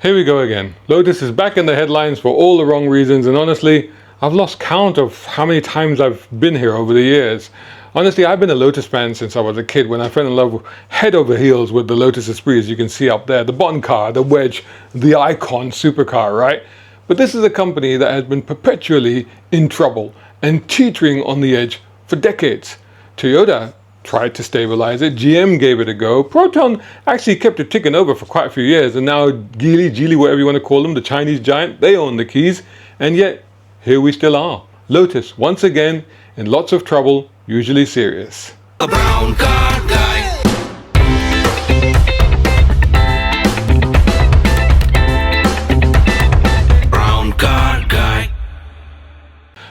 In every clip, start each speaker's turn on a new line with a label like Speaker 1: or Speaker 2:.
Speaker 1: Here we go again. Lotus is back in the headlines for all the wrong reasons, and honestly, I've lost count of how many times I've been here over the years. Honestly, I've been a Lotus fan since I was a kid when I fell in love head over heels with the Lotus Esprit, as you can see up there. The button car, the wedge, the icon supercar, right? But this is a company that has been perpetually in trouble and teetering on the edge for decades. Toyota tried to stabilize it, GM gave it a go, Proton actually kept it ticking over for quite a few years, and now Geely, whatever you want to call them, the Chinese giant, they own the keys, and yet here we still are. Lotus, once again, in lots of trouble, usually serious.
Speaker 2: A brown car guy. Brown car guy.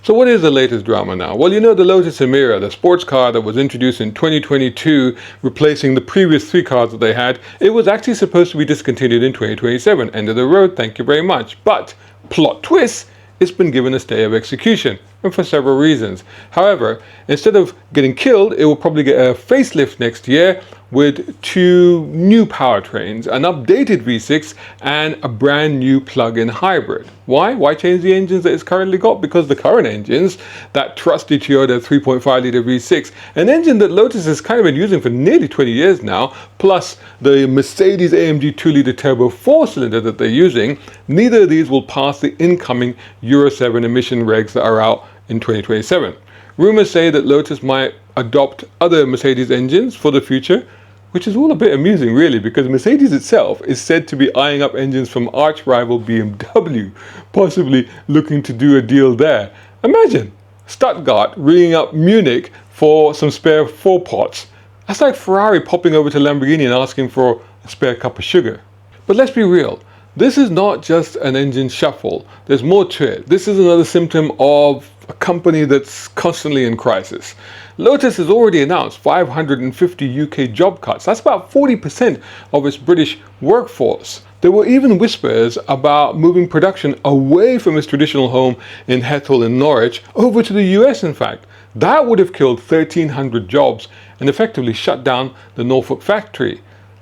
Speaker 1: So what is the latest drama now? Well, you know the Lotus Emira, the sports car that was introduced in 2022, replacing the previous three cars that they had. It was actually supposed to be discontinued in 2027. End of the road, thank you very much. But, plot twist, it's been given a stay of execution, and for several reasons. However, instead of getting killed, it will probably get a facelift next year with two new powertrains, an updated V6 and a brand new plug-in hybrid. Why? Why change the engines that it's currently got? Because the current engines, that trusty Toyota 3.5 litre V6, an engine that Lotus has kind of been using for nearly 20 years now, plus the Mercedes AMG 2 litre turbo 4-cylinder that they're using, neither of these will pass the incoming Euro 7 emission regs that are out in 2027. Rumours say that Lotus might adopt other Mercedes engines for the future, which is all a bit amusing really, because Mercedes itself is said to be eyeing up engines from arch rival BMW, possibly looking to do a deal there. Imagine Stuttgart ringing up Munich for some spare forepots. That's like Ferrari popping over to Lamborghini and asking for a spare cup of sugar. But let's be real. This is not just an engine shuffle. There's more to it. This is another symptom of a company that's constantly in crisis. Lotus has already announced 550 UK job cuts. That's about 40% of its British workforce. There were even whispers about moving production away from its traditional home in Hethel in Norwich over to the US, in fact. That would have killed 1,300 jobs and effectively shut down the Norfolk factory.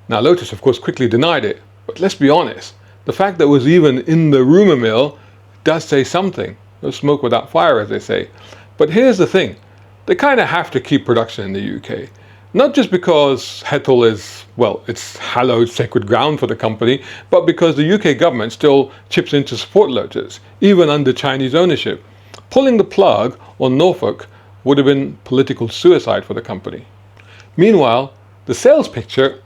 Speaker 1: Now, Lotus, of course, quickly denied it. But let's be honest. The fact that it was even in the rumour mill does say something. No smoke without fire, as they say. But here's the thing. They kind of have to keep production in the UK. Not just because Hethel is, well, it's hallowed sacred ground for the company, but because the UK government still chips in to support Lotus, even under Chinese ownership. Pulling the plug on Norfolk would have been political suicide for the company. Meanwhile, the sales picture,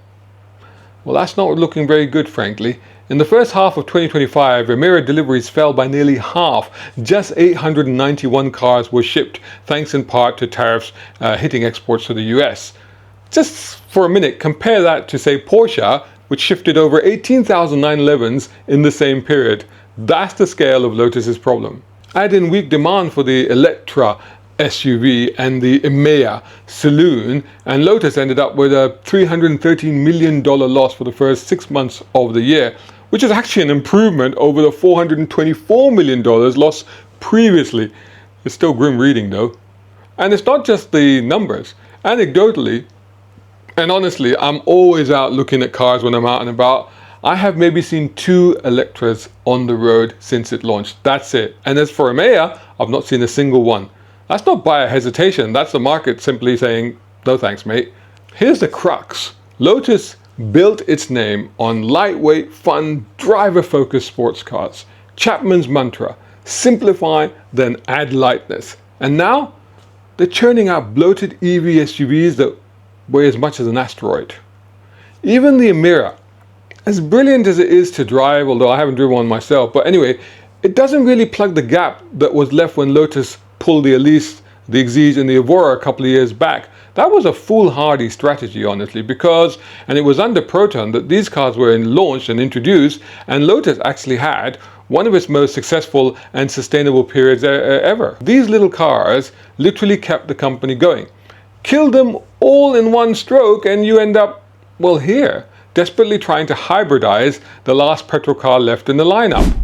Speaker 1: well, that's not looking very good, frankly. In the first half of 2025, Emira deliveries fell by nearly half. Just 891 cars were shipped, thanks in part to tariffs hitting exports to the US. Just for a minute, compare that to, say, Porsche, which shifted over 18,000 911s in the same period. That's the scale of Lotus's problem. Add in weak demand for the Eletre SUV and the Emeya saloon, and Lotus ended up with a $313 million loss for the first 6 months of the year, which is actually an improvement over the $424 million loss previously. It's still grim reading though. And it's not just the numbers. Anecdotally, and honestly, I'm always out looking at cars when I'm out and about. I have maybe seen 2 Electras on the road since it launched. That's it. And as for Emeya, I've not seen a single one. That's not buyer hesitation. That's the market simply saying, no thanks, mate. Here's the crux. Lotus built its name on lightweight, fun, driver-focused sports cars. Chapman's mantra, simplify, then add lightness. And now, they're churning out bloated EV SUVs that weigh as much as an asteroid. Even the Amira, as brilliant as it is to drive, although I haven't driven one myself, but anyway, it doesn't really plug the gap that was left when Lotus pulled the Elise, the Exige and the Evora a couple of years back. That was a foolhardy strategy, honestly, because, and it was under Proton that these cars were launched and introduced, and Lotus actually had one of its most successful and sustainable periods ever. These little cars literally kept the company going. Kill them all in one stroke and you end up, well, here, desperately trying to hybridize the last petrol car left in the lineup.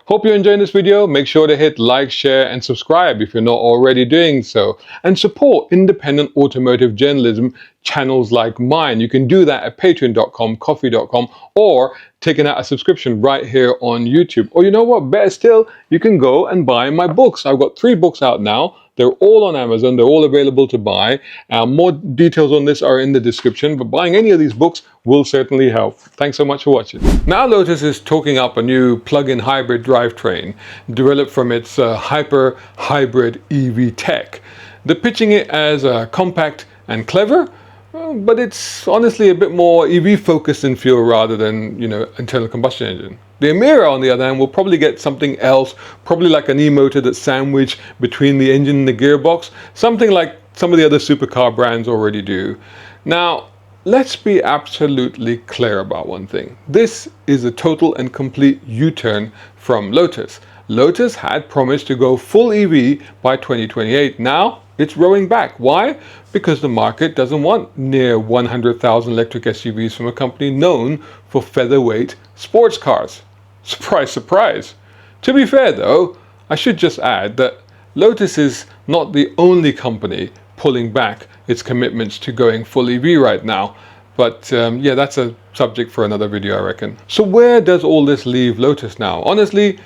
Speaker 1: Hope you're enjoying this video. Make sure to hit like, share, and subscribe if you're not already doing so. And support independent automotive journalism channels like mine. You can do that at patreon.com, coffee.com, or taking out a subscription right here on YouTube. Or you know what, better still, you can go and buy my books. I've got 3 books out now. They're all on Amazon. They're all available to buy. More details on this are in the description, but buying any of these books will certainly help. Thanks so much for watching. Now Lotus is talking up a new plug-in hybrid drivetrain developed from its hyper hybrid EV tech. They're pitching it as compact and clever, but it's honestly a bit more EV focused in fuel rather than, internal combustion engine. The Emira, on the other hand, will probably get something else, probably like an e-motor that's sandwiched between the engine and the gearbox, something like some of the other supercar brands already do. Now, let's be absolutely clear about one thing. This is a total and complete U-turn from Lotus. Lotus had promised to go full EV by 2028. Now, it's rowing back. Why? Because the market doesn't want near 100,000 electric SUVs from a company known for featherweight sports cars. Surprise, surprise. To be fair though, I should just add that Lotus is not the only company pulling back its commitments to going full EV right now. But yeah, that's a subject for another video, I reckon. So where does all this leave Lotus now? Honestly,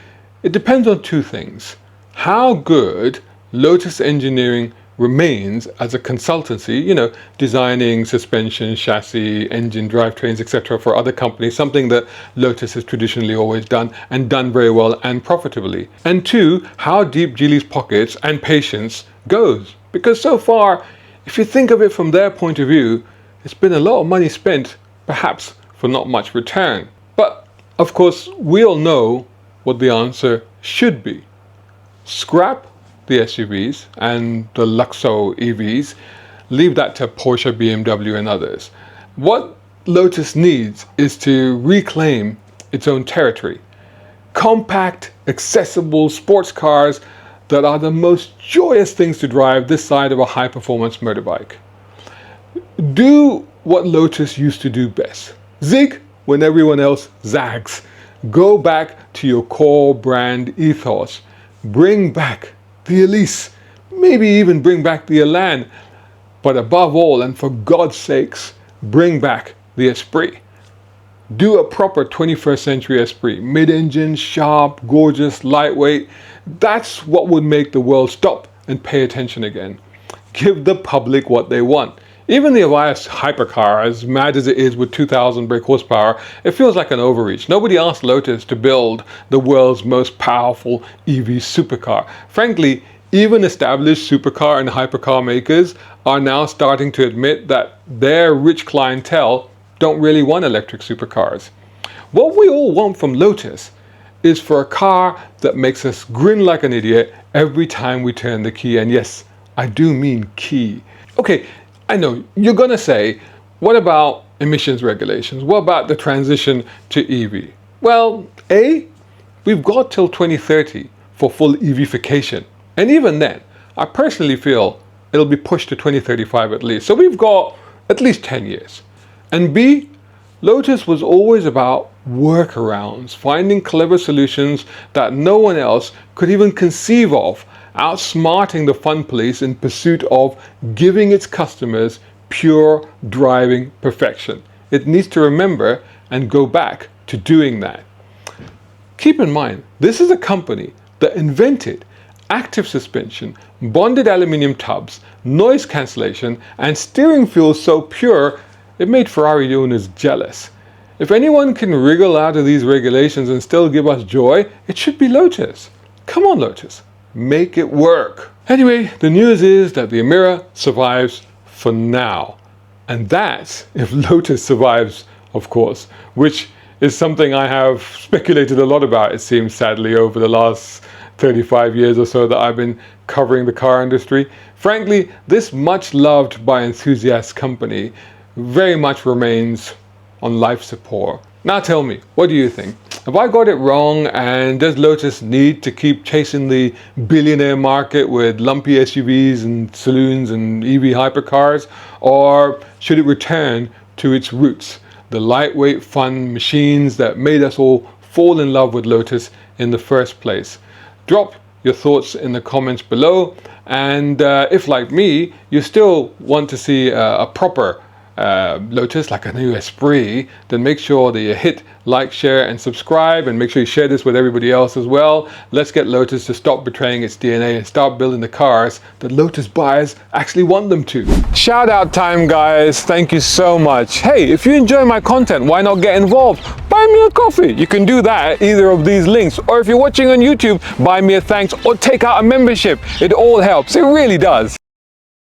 Speaker 1: it depends on 2 things. How good Lotus Engineering remains as a consultancy, designing suspension, chassis, engine, drivetrains, etc. for other companies, something that Lotus has traditionally always done and done very well and profitably. And 2, how deep Geely's pockets and patience goes. Because so far, if you think of it from their point of view, it's been a lot of money spent, perhaps for not much return. But of course, we all know what the answer should be. Scrap the SUVs and the Luxo EVs, leave that to Porsche, BMW and others. What Lotus needs is to reclaim its own territory. Compact, accessible sports cars that are the most joyous things to drive this side of a high-performance motorbike. Do what Lotus used to do best. Zig when everyone else zags. Go back to your core brand ethos. Bring back the Elise, maybe even bring back the Elan, but above all, and for God's sakes, bring back the Esprit. Do a proper 21st century Esprit, mid-engine, sharp, gorgeous, lightweight. That's what would make the world stop and pay attention again. Give the public what they want. Even the Avios hypercar, as mad as it is with 2,000 brake horsepower, it feels like an overreach. Nobody asked Lotus to build the world's most powerful EV supercar. Frankly, even established supercar and hypercar makers are now starting to admit that their rich clientele don't really want electric supercars. What we all want from Lotus is for a car that makes us grin like an idiot every time we turn the key. And yes, I do mean key. Okay, I know, you're gonna say, what about emissions regulations? What about the transition to EV? Well, we've got till 2030 for full EVification. And even then, I personally feel it'll be pushed to 2035 at least. So we've got at least 10 years. And B, Lotus was always about workarounds, finding clever solutions that no one else could even conceive of, outsmarting the fun police in pursuit of giving its customers pure driving perfection. It needs to remember and go back to doing that. Keep in mind, this is a company that invented active suspension, bonded aluminium tubs, noise cancellation, and steering feel so pure it made Ferrari owners jealous. If anyone can wriggle out of these regulations and still give us joy, it should be Lotus. Come on, Lotus. Make it work. Anyway, the news is that the Emira survives for now. And that's if Lotus survives, of course, which is something I have speculated a lot about, it seems, sadly, over the last 35 years or so that I've been covering the car industry. Frankly, this much loved by enthusiast company very much remains on life support. Now tell me, what do you think? Have I got it wrong, and does Lotus need to keep chasing the billionaire market with lumpy SUVs and saloons and EV hypercars? Or should it return to its roots, the lightweight fun machines that made us all fall in love with Lotus in the first place? Drop your thoughts in the comments below, and if like me you still want to see a proper Lotus, like a new Esprit, then make sure that you hit like, share and subscribe, and make sure you share this with everybody else as well. Let's get Lotus to stop betraying its DNA and start building the cars that Lotus buyers actually want them to. Shout out time, guys. Thank you so much. Hey, if you enjoy my content, why not get involved? Buy me a coffee. You can do that at either of these links, or if you're watching on YouTube, buy me a thanks or take out a membership. It all helps. It really does.